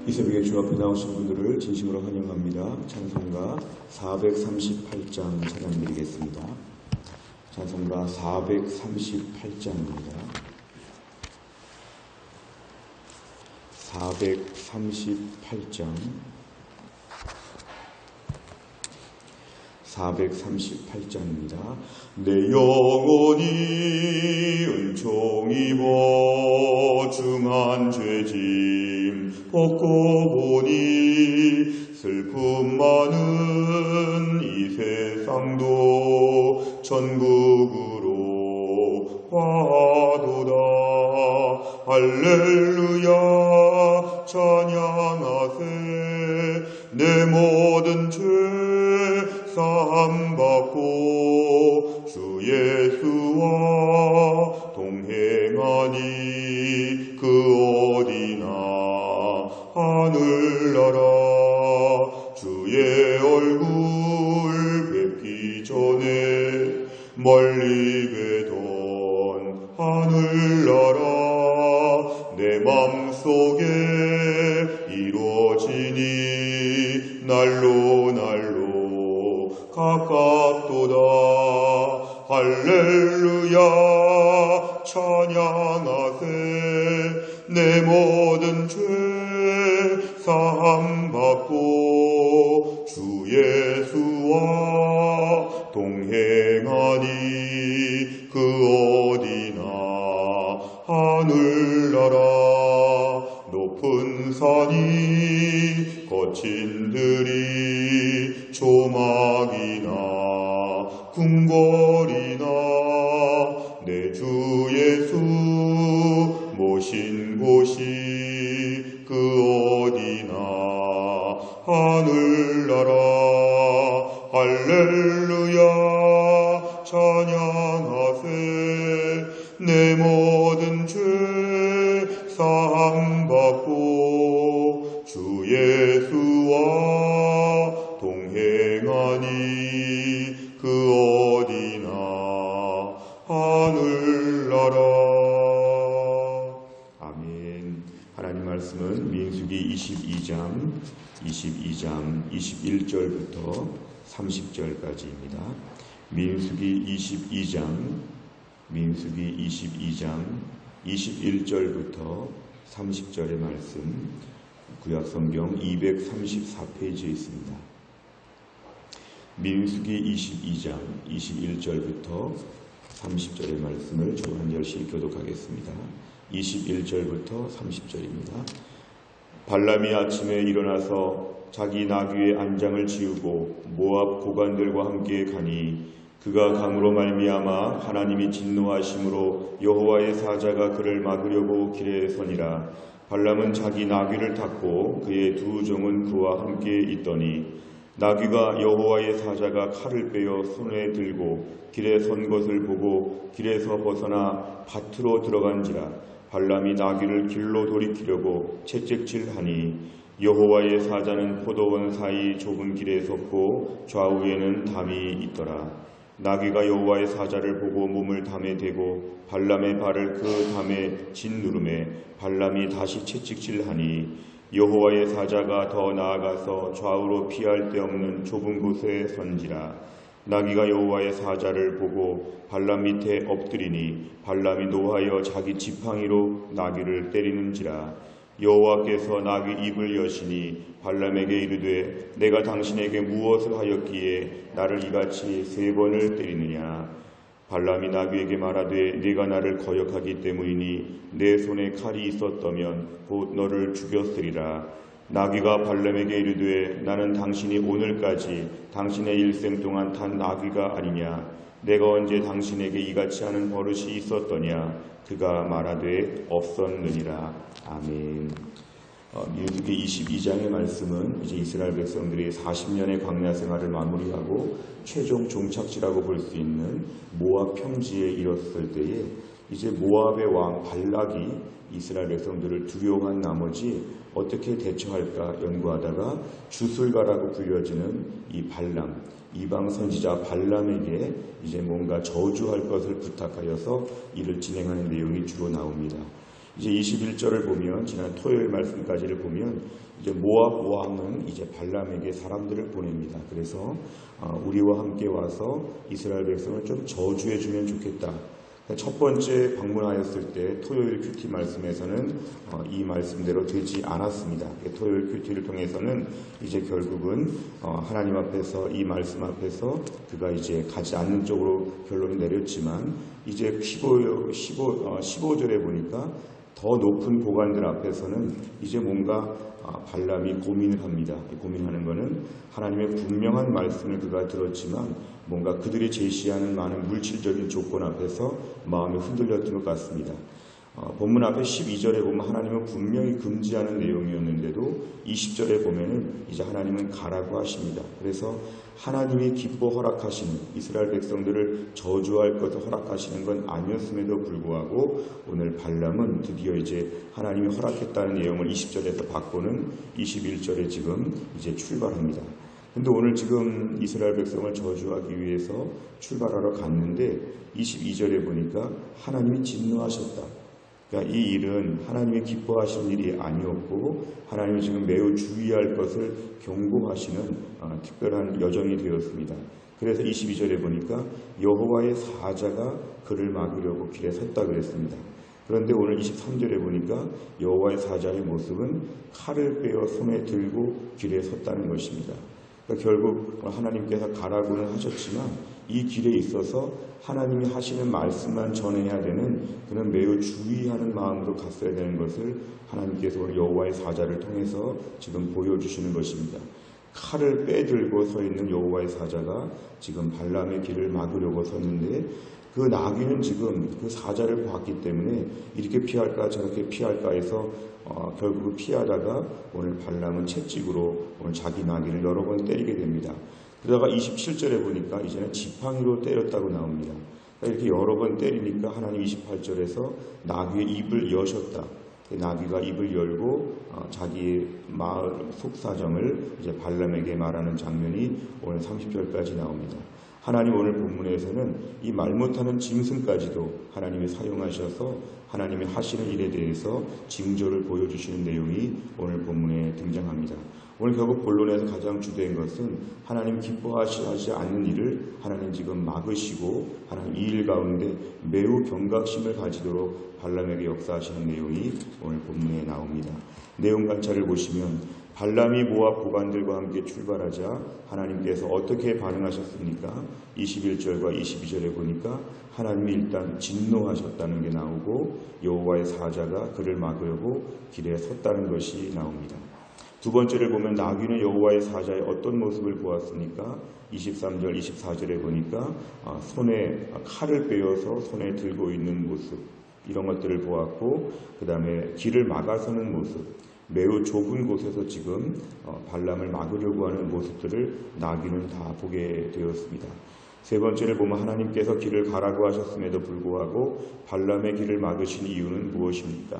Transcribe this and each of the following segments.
이 새벽에 주 앞에 나오신 분들을 진심으로 환영합니다. 찬송가 438장 찬양드리겠습니다. 찬송가 438장입니다. 438장입니다. 내 영혼이 은총 입어 중한 죄짐 벗고 보니 슬픔 많은 이 세상도 천국으로 화도다. 할렐루야 찬양하세. 내 모든 죄 사함받고 주 예수와 동행하니 그 어디나 하늘나라. 주의 얼굴 뵙기 전에 멀리 뵈던 하늘나라. 내 맘속에 이루어지니 날로 가깝도다. 할렐루야 찬양하세. 내 모든 죄 사함받고 주 예수와 동행하니 그 어디나 하늘나라. 높은 산이 거친 들이 조막이나 궁궐이나 내 주 예수 모신 곳이 그 어디나 하늘나라. 할렐루야 찬양하세. 내 모든 죄 사함받고 주 예수와 동행하니 그 어디나 하늘나라. 아멘. 하나님 말씀은 민수기 22장 21절부터 30절까지입니다. 민수기 22장 21절부터 30절의 말씀, 구약성경 234페이지에 있습니다. 민수기 22장 21절부터 30절의 말씀을 저 한 절씩 교독하겠습니다. 21절부터 30절입니다. 발람이 아침에 일어나서 자기 나귀의 안장을 지우고 모압 고관들과 함께 가니 그가 강으로 말미암아 하나님이 진노하심으로 여호와의 사자가 그를 막으려고 길에 서니라. 발람은 자기 나귀를 탔고 그의 두 종은 그와 함께 있더니 나귀가 여호와의 사자가 칼을 빼어 손에 들고 길에 선 것을 보고 길에서 벗어나 밭으로 들어간지라. 발람이 나귀를 길로 돌이키려고 채찍질하니 여호와의 사자는 포도원 사이 좁은 길에 섰고 좌우에는 담이 있더라. 나귀가 여호와의 사자를 보고 몸을 담에 대고 발람의 발을 그 담에 짓누르매 발람이 다시 채찍질하니 여호와의 사자가 더 나아가서 좌우로 피할 데 없는 좁은 곳에 선지라. 나귀가 여호와의 사자를 보고 발람 밑에 엎드리니 발람이 노하여 자기 지팡이로 나귀를 때리는지라. 여호와께서 나귀 입을 여시니 발람에게 이르되 내가 당신에게 무엇을 하였기에 나를 이같이 3번을 때리느냐. 발람이 나귀에게 말하되 네가 나를 거역하기 때문이니 내 손에 칼이 있었다면 곧 너를 죽였으리라. 나귀가 발람에게 이르되 나는 당신이 오늘까지 당신의 일생 동안 탄 나귀가 아니냐. 내가 언제 당신에게 이같이 하는 버릇이 있었더냐. 그가 말하되 없었느니라. 아멘. 민수기 22장의 말씀은 이제 이스라엘 백성들이 40년의 광야 생활을 마무리하고 최종 종착지라고 볼 수 있는 모압 평지에 이뤘을 때에 이제 모압의 왕 발락이 이스라엘 백성들을 두려워한 나머지 어떻게 대처할까 연구하다가 주술가라고 불려지는 이 발람, 이방 선지자 발람에게 이제 뭔가 저주할 것을 부탁하여서 이를 진행하는 내용이 주로 나옵니다. 이제 21절을 보면 지난 토요일 말씀까지를 보면 이제 모압 왕은 이제 발람에게 사람들을 보냅니다. 그래서 우리와 함께 와서 이스라엘 백성을 좀 저주해 주면 좋겠다. 첫 번째 방문하였을 때 토요일 큐티 말씀에서는 이 말씀대로 되지 않았습니다. 토요일 큐티를 통해서는 이제 결국은 하나님 앞에서 이 말씀 앞에서 그가 이제 가지 않는 쪽으로 결론이 내렸지만 이제 15절에 보니까 더 높은 보관들 앞에서는 이제 뭔가 발람이 고민을 합니다. 고민하는 것은 하나님의 분명한 말씀을 그가 들었지만 뭔가 그들이 제시하는 많은 물질적인 조건 앞에서 마음이 흔들렸던 것 같습니다. 본문 앞에 12절에 보면 하나님은 분명히 금지하는 내용이었는데도 20절에 보면은 이제 하나님은 가라고 하십니다. 그래서 하나님이 기뻐 허락하시는 이스라엘 백성들을 저주할 것을 허락하시는 건 아니었음에도 불구하고 오늘 발람은 드디어 이제 하나님이 허락했다는 내용을 20절에서 바꾸는 21절에 지금 이제 출발합니다. 근데 오늘 지금 이스라엘 백성을 저주하기 위해서 출발하러 갔는데 22절에 보니까 하나님이 진노하셨다. 그러니까 이 일은 하나님이 기뻐하시는 일이 아니었고 하나님이 지금 매우 주의할 것을 경고하시는 특별한 여정이 되었습니다. 그래서 22절에 보니까 여호와의 사자가 그를 막으려고 길에 섰다 그랬습니다. 그런데 오늘 23절에 보니까 여호와의 사자의 모습은 칼을 빼어 손에 들고 길에 섰다는 것입니다. 그러니까 결국 하나님께서 가라고는 하셨지만 이 길에 있어서 하나님이 하시는 말씀만 전해야 되는 그런 매우 주의하는 마음으로 갔어야 되는 것을 하나님께서 오늘 여호와의 사자를 통해서 지금 보여주시는 것입니다. 칼을 빼들고 서 있는 여호와의 사자가 지금 발람의 길을 막으려고 섰는데 그 나귀는 지금 그 사자를 봤기 때문에 이렇게 피할까 저렇게 피할까 해서 결국 피하다가 오늘 발람은 채찍으로 오늘 자기 나귀를 여러 번 때리게 됩니다. 그러다가 27절에 보니까 이제는 지팡이로 때렸다고 나옵니다. 그러니까 이렇게 여러 번 때리니까 하나님 28절에서 나귀의 입을 여셨다. 나귀가 입을 열고 자기의 마을 속사정을 이제 발람에게 말하는 장면이 오늘 30절까지 나옵니다. 하나님 오늘 본문에서는 이 말 못하는 짐승까지도 하나님이 사용하셔서 하나님이 하시는 일에 대해서 징조를 보여주시는 내용이 오늘 본문에 등장합니다. 오늘 결국 본론에서 가장 주된 것은 하나님 기뻐하시지 않는 일을 하나님 지금 막으시고 하나님 이 일 가운데 매우 경각심을 가지도록 발람에게 역사하시는 내용이 오늘 본문에 나옵니다. 내용 관찰을 보시면 발람이 모압 고관들과 함께 출발하자 하나님께서 어떻게 반응하셨습니까? 21절과 22절에 보니까 하나님이 일단 진노하셨다는 게 나오고 여호와의 사자가 그를 막으려고 길에 섰다는 것이 나옵니다. 두 번째를 보면 나귀는 여호와의 사자의 어떤 모습을 보았습니까? 23절, 24절에 보니까 손에 칼을 빼어서 손에 들고 있는 모습 이런 것들을 보았고 그 다음에 길을 막아서는 모습 매우 좁은 곳에서 지금 발람을 막으려고 하는 모습들을 나귀는 다 보게 되었습니다. 세 번째를 보면 하나님께서 길을 가라고 하셨음에도 불구하고 발람의 길을 막으신 이유는 무엇입니까?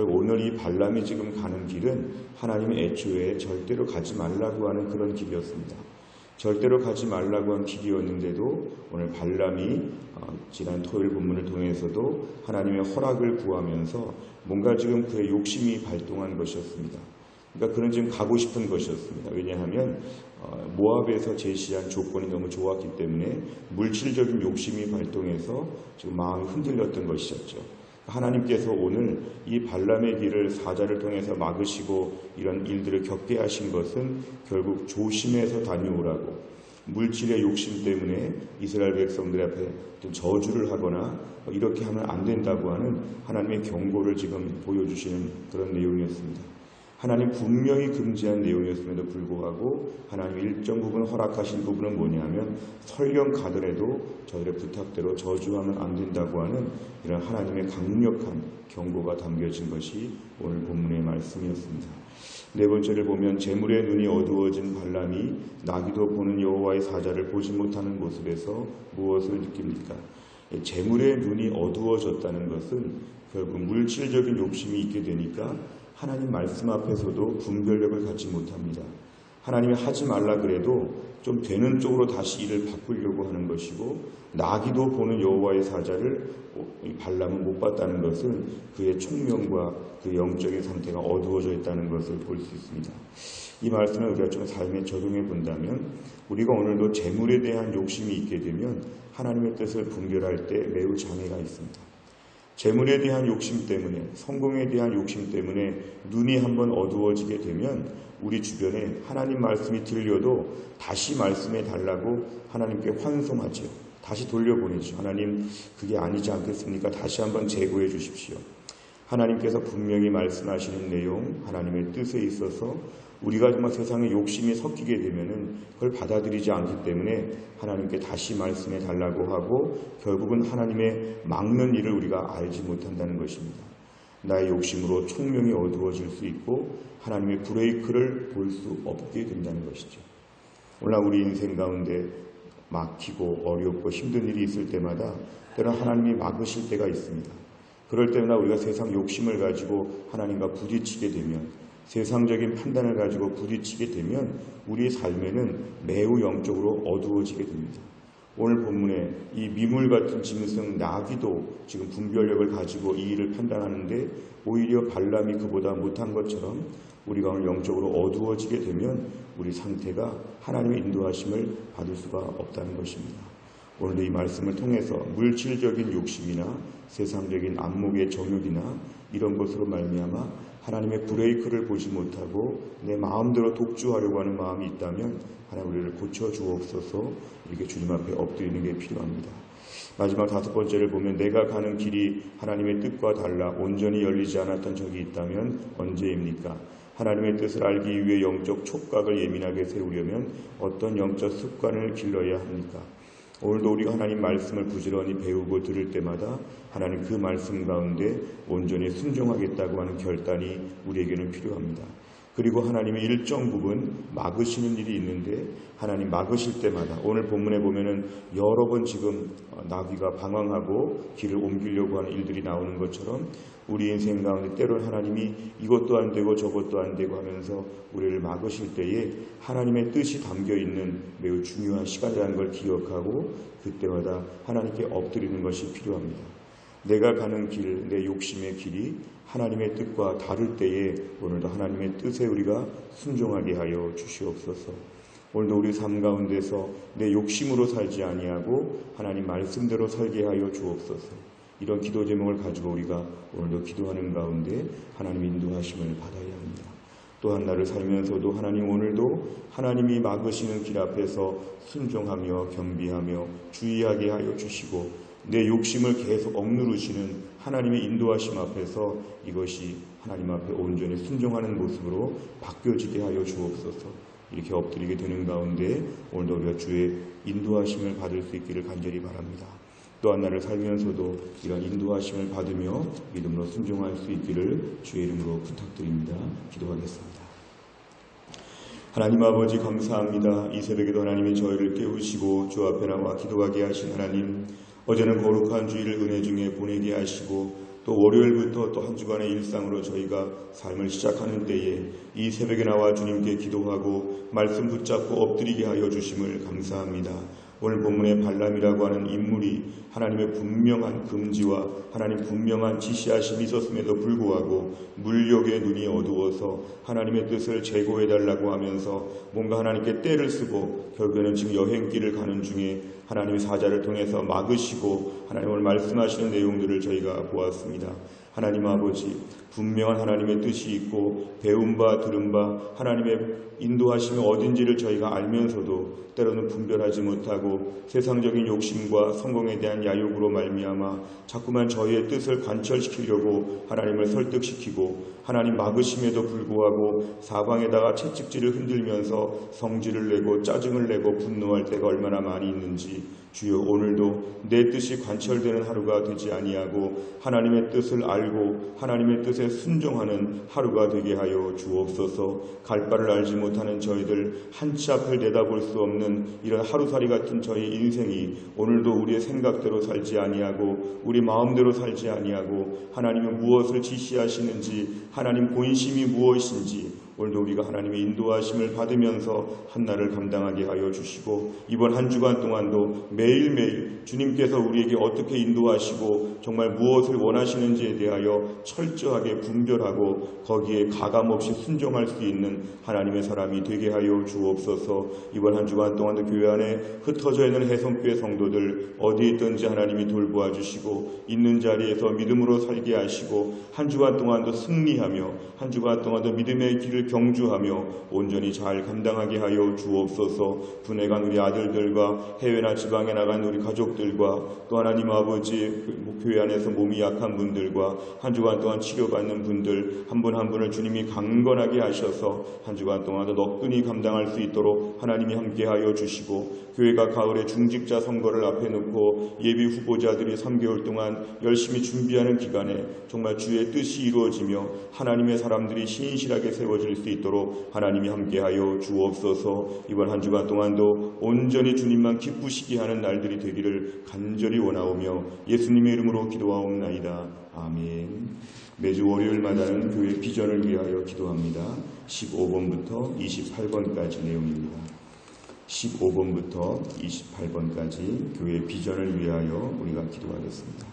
오늘 이 발람이 지금 가는 길은 하나님이 애초에 절대로 가지 말라고 하는 그런 길이었습니다. 절대로 가지 말라고 한 길이었는데도 오늘 발람이 지난 토요일 본문을 통해서도 하나님의 허락을 구하면서 뭔가 지금 그의 욕심이 발동한 것이었습니다. 그러니까 그는 지금 가고 싶은 것이었습니다. 왜냐하면 모압에서 제시한 조건이 너무 좋았기 때문에 물질적인 욕심이 발동해서 지금 마음이 흔들렸던 것이었죠. 하나님께서 오늘 이 발람의 길을 사자를 통해서 막으시고 이런 일들을 겪게 하신 것은 결국 조심해서 다녀오라고 물질의 욕심 때문에 이스라엘 백성들 앞에 저주를 하거나 이렇게 하면 안 된다고 하는 하나님의 경고를 지금 보여주시는 그런 내용이었습니다. 하나님 분명히 금지한 내용이었음에도 불구하고 하나님 일정 부분 허락하신 부분은 뭐냐면 설령 가더라도 저들의 부탁대로 저주하면 안 된다고 하는 이런 하나님의 강력한 경고가 담겨진 것이 오늘 본문의 말씀이었습니다. 네 번째를 보면 재물의 눈이 어두워진 발람이 나귀도 보는 여호와의 사자를 보지 못하는 모습에서 무엇을 느낍니까? 재물의 눈이 어두워졌다는 것은 결국 물질적인 욕심이 있게 되니까 하나님 말씀 앞에서도 분별력을 갖지 못합니다. 하나님이 하지 말라 그래도 좀 되는 쪽으로 다시 일을 바꾸려고 하는 것이고, 나기도 보는 여호와의 사자를 발람은 못 봤다는 것은 그의 총명과 그 영적인 상태가 어두워져 있다는 것을 볼 수 있습니다. 이 말씀을 우리가 좀 삶에 적용해 본다면, 우리가 오늘도 재물에 대한 욕심이 있게 되면 하나님의 뜻을 분별할 때 매우 장애가 있습니다. 재물에 대한 욕심 때문에, 성공에 대한 욕심 때문에 눈이 한번 어두워지게 되면 우리 주변에 하나님 말씀이 들려도 다시 말씀해 달라고 하나님께 환송하지요. 다시 돌려보내죠. 하나님, 그게 아니지 않겠습니까? 다시 한번 재고해 주십시오. 하나님께서 분명히 말씀하시는 내용, 하나님의 뜻에 있어서 우리가 정말 세상에 욕심이 섞이게 되면은 그걸 받아들이지 않기 때문에 하나님께 다시 말씀해 달라고 하고, 결국은 하나님의 막는 일을 우리가 알지 못한다는 것입니다. 나의 욕심으로 총명이 어두워질 수 있고 하나님의 브레이크를 볼 수 없게 된다는 것이죠. 오늘 우리 인생 가운데 막히고 어렵고 힘든 일이 있을 때마다 때로는 하나님이 막으실 때가 있습니다. 그럴 때마다 우리가 세상 욕심을 가지고 하나님과 부딪히게 되면, 세상적인 판단을 가지고 부딪히게 되면 우리의 삶에는 매우 영적으로 어두워지게 됩니다. 오늘 본문에 이 미물 같은 짐승 나귀도 지금 분별력을 가지고 이 일을 판단하는데, 오히려 발람이 그보다 못한 것처럼 우리가 오늘 영적으로 어두워지게 되면 우리 상태가 하나님의 인도하심을 받을 수가 없다는 것입니다. 오늘도 이 말씀을 통해서 물질적인 욕심이나 세상적인 안목의 정욕이나 이런 것으로 말미암아 하나님의 브레이크를 보지 못하고 내 마음대로 독주하려고 하는 마음이 있다면 하나님 우리를 고쳐 주옵소서. 이렇게 주님 앞에 엎드리는 게 필요합니다. 마지막 5번째를 보면, 내가 가는 길이 하나님의 뜻과 달라 온전히 열리지 않았던 적이 있다면 언제입니까? 하나님의 뜻을 알기 위해 영적 촉각을 예민하게 세우려면 어떤 영적 습관을 길러야 합니까? 오늘도 우리가 하나님 말씀을 부지런히 배우고 들을 때마다 하나님 그 말씀 가운데 온전히 순종하겠다고 하는 결단이 우리에게는 필요합니다. 그리고 하나님의 일정 부분 막으시는 일이 있는데, 하나님 막으실 때마다 오늘 본문에 보면은 여러 번 지금 나귀가 방황하고 길을 옮기려고 하는 일들이 나오는 것처럼 우리 인생 가운데 때로는 하나님이 이것도 안 되고 저것도 안 되고 하면서 우리를 막으실 때에 하나님의 뜻이 담겨있는 매우 중요한 시간이라는 걸 기억하고 그때마다 하나님께 엎드리는 것이 필요합니다. 내가 가는 길, 내 욕심의 길이 하나님의 뜻과 다를 때에 오늘도 하나님의 뜻에 우리가 순종하게 하여 주시옵소서. 오늘도 우리 삶 가운데서 내 욕심으로 살지 아니하고 하나님 말씀대로 살게 하여 주옵소서. 이런 기도 제목을 가지고 우리가 오늘도 기도하는 가운데 하나님 인도하심을 받아야 합니다. 또한 나를 살면서도 하나님 오늘도 하나님이 막으시는 길 앞에서 순종하며 경비하며 주의하게 하여 주시고, 내 욕심을 계속 억누르시는 하나님의 인도하심 앞에서 이것이 하나님 앞에 온전히 순종하는 모습으로 바뀌어지게 하여 주옵소서. 이렇게 엎드리게 되는 가운데 오늘도 우리가 주의 인도하심을 받을 수 있기를 간절히 바랍니다. 또한 나를 살면서도 이런 인도하심을 받으며 믿음으로 순종할 수 있기를 주의 이름으로 부탁드립니다. 기도하겠습니다. 하나님 아버지 감사합니다. 이 새벽에도 하나님이 저희를 깨우시고 주 앞에 나와 기도하게 하신 하나님, 어제는 거룩한 주일을 은혜 중에 보내게 하시고 또 월요일부터 또 한 주간의 일상으로 저희가 삶을 시작하는 때에 이 새벽에 나와 주님께 기도하고 말씀 붙잡고 엎드리게 하여 주심을 감사합니다. 오늘 본문의 발람이라고 하는 인물이 하나님의 분명한 금지와 하나님 분명한 지시하심이 있었음에도 불구하고 물욕의 눈이 어두워서 하나님의 뜻을 제고해달라고 하면서 뭔가 하나님께 떼를 쓰고 결국에는 지금 여행길을 가는 중에 하나님의 사자를 통해서 막으시고 하나님 오늘 말씀하시는 내용들을 저희가 보았습니다. 하나님 아버지, 분명한 하나님의 뜻이 있고 배운 바 들은 바 하나님의 인도하심이 어딘지를 저희가 알면서도 때로는 분별하지 못하고 세상적인 욕심과 성공에 대한 야욕으로 말미암아 자꾸만 저희의 뜻을 관철시키려고 하나님을 설득시키고 하나님 막으심에도 불구하고 사방에다가 채찍질을 흔들면서 성질을 내고 짜증을 내고 분노할 때가 얼마나 많이 있는지, 주여 오늘도 내 뜻이 관철되는 하루가 되지 아니하고 하나님의 뜻을 알고 하나님의 뜻에 순종하는 하루가 되게 하여 주옵소서. 갈 바를 알지 못하는 저희들, 한치 앞을 내다볼 수 없는 이런 하루살이 같은 저희 인생이 오늘도 우리의 생각대로 살지 아니하고 우리 마음대로 살지 아니하고 하나님은 무엇을 지시하시는지, 하나님 본심이 무엇인지 오늘도 우리가 하나님의 인도하심을 받으면서 한날을 감당하게 하여 주시고 이번 한 주간 동안도 매일매일 주님께서 우리에게 어떻게 인도하시고 정말 무엇을 원하시는지에 대하여 철저하게 분별하고 거기에 가감없이 순종할 수 있는 하나님의 사람이 되게 하여 주옵소서. 이번 한 주간 동안도 교회 안에 흩어져 있는 해성교회 성도들 어디에 있든지 하나님이 돌보아 주시고 있는 자리에서 믿음으로 살게 하시고 한 주간 동안도 승리하며 한 주간 동안도 믿음의 길을 경주하며 온전히 잘 감당하게 하여 주옵소서. 분해간 우리 아들들과 해외나 지방에 나간 우리 가족들과 또 하나님 아버지 교회 안에서 몸이 약한 분들과 한 주간 동안 치료받는 분들 한 분 한 분을 주님이 강건하게 하셔서 한 주간 동안도 너끈히 감당할 수 있도록 하나님이 함께하여 주시고 교회가 가을에 중직자 선거를 앞에 놓고 예비 후보자들이 3개월 동안 열심히 준비하는 기간에 정말 주의 뜻이 이루어지며 하나님의 사람들이 신실하게 세워질 수 있도록 하나님이 함께하여 주옵소서. 이번 한 주간 동안도 온전히 주님만 기쁘시게 하는 날들이 되기를 간절히 원하오며 예수님의 이름으로 기도하옵나이다. 아멘. 매주 월요일마다는 교회 비전을 위하여 기도합니다. 15번부터 28번까지 내용입니다. 15번부터 28번까지 교회 비전을 위하여 우리가 기도하겠습니다.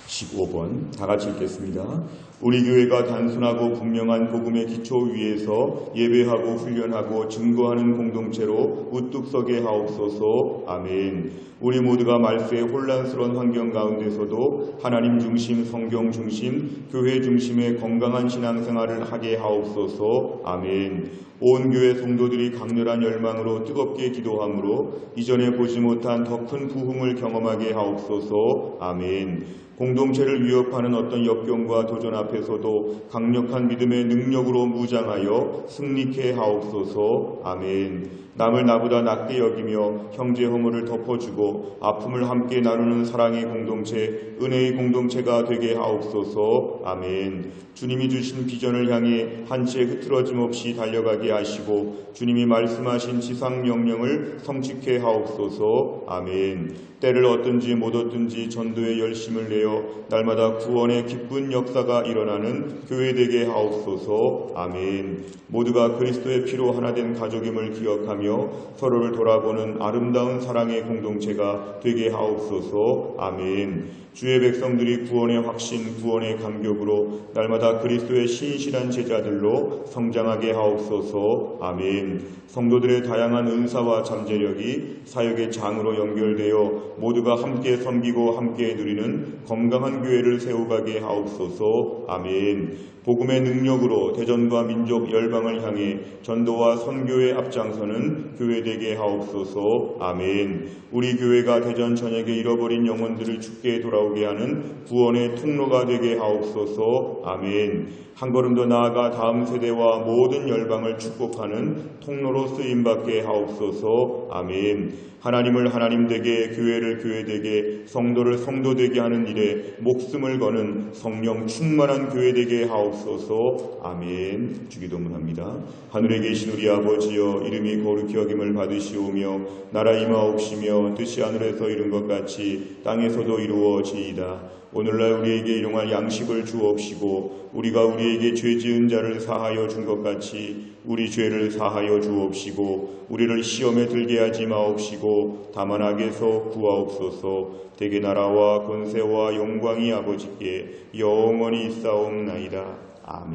15번 다 같이 읽겠습니다. 우리 교회가 단순하고 분명한 복음의 기초 위에서 예배하고 훈련하고 증거하는 공동체로 우뚝 서게 하옵소서. 아멘. 우리 모두가 말세의 혼란스러운 환경 가운데서도 하나님 중심, 성경 중심, 교회 중심의 건강한 신앙생활을 하게 하옵소서. 아멘. 온 교회 성도들이 강렬한 열망으로 뜨겁게 기도하므로 이전에 보지 못한 더 큰 부흥을 경험하게 하옵소서. 아멘. 공동체를 위협하는 어떤 역경과 도전 앞에서도 강력한 믿음의 능력으로 무장하여 승리케 하옵소서. 아멘. 남을 나보다 낮게 여기며 형제 허물을 덮어주고 아픔을 함께 나누는 사랑의 공동체, 은혜의 공동체가 되게 하옵소서. 아멘. 주님이 주신 비전을 향해 한 채 흐트러짐 없이 달려가게 하시고 주님이 말씀하신 지상 명령을 성취케 하옵소서. 아멘. 때를 얻든지 못 얻든지 전도에 열심을 내어 날마다 구원의 기쁜 역사가 일어나는 교회 되게 하옵소서. 아멘. 모두가 그리스도의 피로 하나 된 가족임을 기억하며 서로를 돌아보는 아름다운 사랑의 공동체가 되게 하옵소서. 아멘. 주의 백성들이 구원의 확신, 구원의 감격으로 날마다 그리스도의 신실한 제자들로 성장하게 하옵소서. 아멘. 성도들의 다양한 은사와 잠재력이 사역의 장으로 연결되어 모두가 함께 섬기고 함께 누리는 건강한 교회를 세워가게 하옵소서. 아멘. 복음의 능력으로 대전과 민족 열방을 향해 전도와 선교에 앞장서는 교회 되게 하옵소서. 아멘. 우리 교회가 대전 전역에 잃어버린 영혼들을 주께 돌아오게 하는 구원의 통로가 되게 하옵소서. 아멘. 한 걸음 더 나아가 다음 세대와 모든 열방을 축복하는 통로로 쓰임받게 하옵소서. 아멘. 하나님을 하나님 되게, 교회를 교회 되게, 성도를 성도 되게 하는 일에 목숨을 거는 성령 충만한 교회 되게 하옵소서. 아멘. 주기도문합니다. 하늘에 계신 우리 아버지여, 이름이 거룩히 여김을 받으시오며 나라 임하옵시며 뜻이 하늘에서 이룬 것 같이 땅에서도 이루어지이다. 오늘날 우리에게 일용할 양식을 주옵시고 우리가 우리에게 죄 지은 자를 사하여 준 것 같이 우리 죄를 사하여 주옵시고 우리를 시험에 들게 하지 마옵시고 다만 악에서 구하옵소서. 대개 나라와 권세와 영광이 아버지께 영원히 있사옵나이다. 아멘.